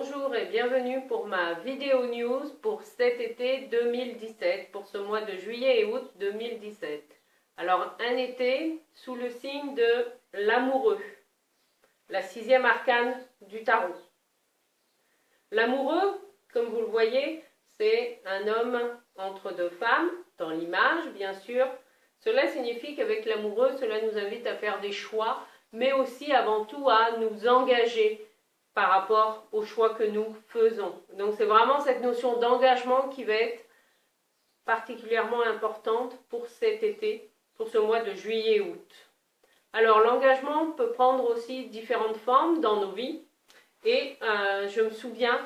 Bonjour et bienvenue pour ma vidéo news pour cet été 2017, pour ce mois de juillet et août 2017. Alors, un été sous le signe de l'amoureux, la 6e arcane du tarot. L'amoureux, comme vous le voyez, c'est un homme entre deux femmes, dans l'image bien sûr. Cela signifie qu'avec l'amoureux, cela nous invite à faire des choix, mais aussi avant tout à nous engager par rapport aux choix que nous faisons. Donc c'est vraiment cette notion d'engagement qui va être particulièrement importante pour cet été, pour ce mois de juillet-août. Alors l'engagement peut prendre aussi différentes formes dans nos vies. Et je me souviens,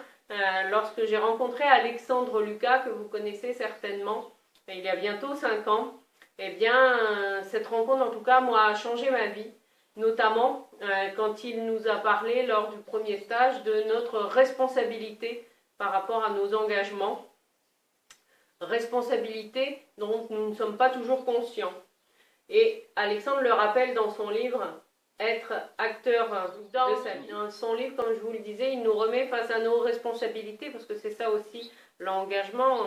lorsque j'ai rencontré Alexandre Lucas, que vous connaissez certainement, il y a bientôt 5 ans, eh bien cette rencontre en tout cas moi a changé ma vie. Notamment quand il nous a parlé lors du premier stage de notre responsabilité par rapport à nos engagements. Responsabilité dont nous ne sommes pas toujours conscients. Et Alexandre le rappelle dans son livre « Être acteur de sa vie ». Dans son livre, comme je vous le disais, il nous remet face à nos responsabilités parce que c'est ça aussi l'engagement.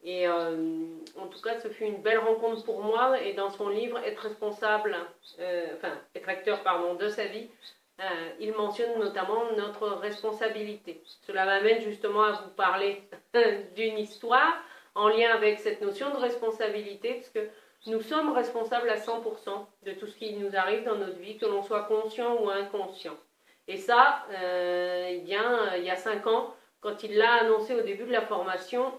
Et en tout cas, ce fut une belle rencontre pour moi. Et dans son livre, être acteur de sa vie, il mentionne notamment notre responsabilité. Cela m'amène justement à vous parler d'une histoire en lien avec cette notion de responsabilité, parce que nous sommes responsables à 100% de tout ce qui nous arrive dans notre vie, que l'on soit conscient ou inconscient. Et ça, il y a 5 ans, quand il l'a annoncé au début de la formation,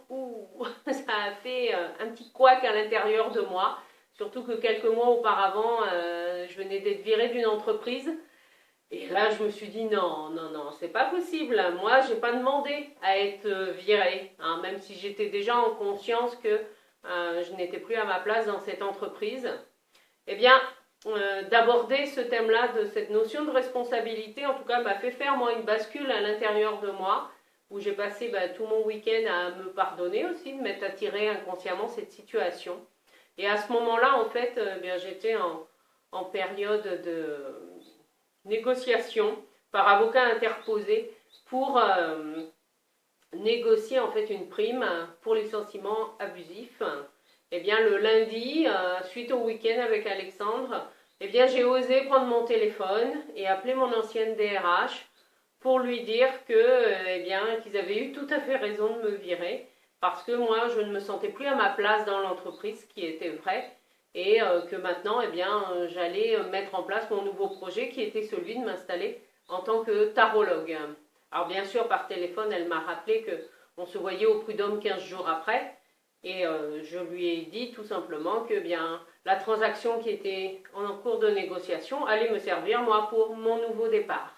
ça a fait un petit couac à l'intérieur de moi. Surtout que quelques mois auparavant, je venais d'être virée d'une entreprise. Et là, je me suis dit non, c'est pas possible. Moi, j'ai pas demandé à être virée, hein, même si j'étais déjà en conscience que je n'étais plus à ma place dans cette entreprise. Eh bien, d'aborder ce thème-là, de cette notion de responsabilité, en tout cas, m'a fait faire moi une bascule à l'intérieur de moi, où j'ai passé tout mon week-end à me pardonner aussi, de m'être attirée inconsciemment cette situation. Et à ce moment-là, en fait, j'étais en période de négociation par avocat interposé pour négocier en fait une prime pour licenciement abusif. Eh bien, le lundi, suite au week-end avec Alexandre, eh bien, j'ai osé prendre mon téléphone et appeler mon ancienne DRH pour lui dire que, qu'ils avaient eu tout à fait raison de me virer parce que moi, je ne me sentais plus à ma place dans l'entreprise, ce qui était vrai, et que maintenant, j'allais mettre en place mon nouveau projet qui était celui de m'installer en tant que tarologue. Alors bien sûr, par téléphone, elle m'a rappelé qu'on se voyait au Prud'homme 15 jours après, et je lui ai dit tout simplement que la transaction qui était en cours de négociation allait me servir, moi, pour mon nouveau départ.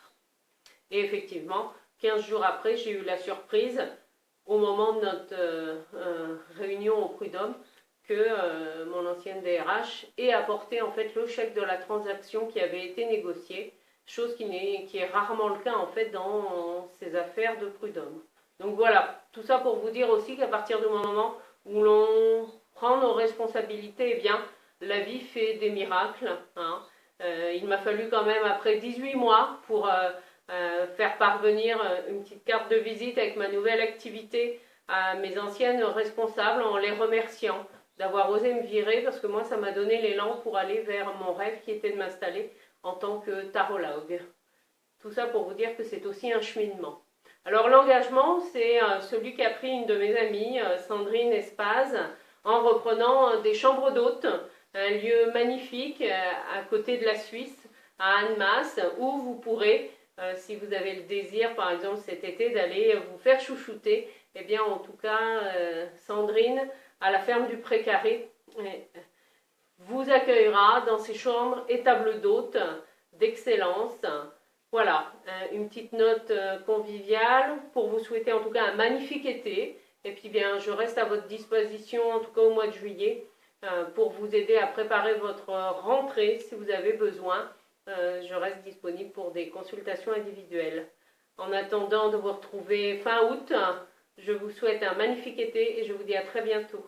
Et effectivement, 15 jours après, j'ai eu la surprise, au moment de notre réunion au Prud'homme, que mon ancienne DRH ait apporté en fait le chèque de la transaction qui avait été négociée, chose qui est rarement le cas en fait dans ces affaires de Prud'homme. Donc voilà, tout ça pour vous dire aussi qu'à partir du moment où l'on prend nos responsabilités, la vie fait des miracles. Hein. Il m'a fallu quand même après 18 mois pour faire parvenir une petite carte de visite avec ma nouvelle activité à mes anciennes responsables en les remerciant d'avoir osé me virer parce que moi ça m'a donné l'élan pour aller vers mon rêve qui était de m'installer en tant que tarologue. Tout ça pour vous dire que c'est aussi un cheminement. Alors l'engagement, c'est celui qu'a pris une de mes amies, Sandrine Espaz, en reprenant des chambres d'hôtes, un lieu magnifique à côté de la Suisse, à Annemasse, où vous pourrez, si vous avez le désir par exemple cet été d'aller vous faire chouchouter, eh bien en tout cas Sandrine à la ferme du Précaré vous accueillera dans ses chambres et tables d'hôtes d'excellence. Voilà, une petite note conviviale pour vous souhaiter en tout cas un magnifique été. Et puis je reste à votre disposition en tout cas au mois de juillet pour vous aider à préparer votre rentrée si vous avez besoin. Je reste disponible pour des consultations individuelles. En attendant de vous retrouver fin août, je vous souhaite un magnifique été et je vous dis à très bientôt.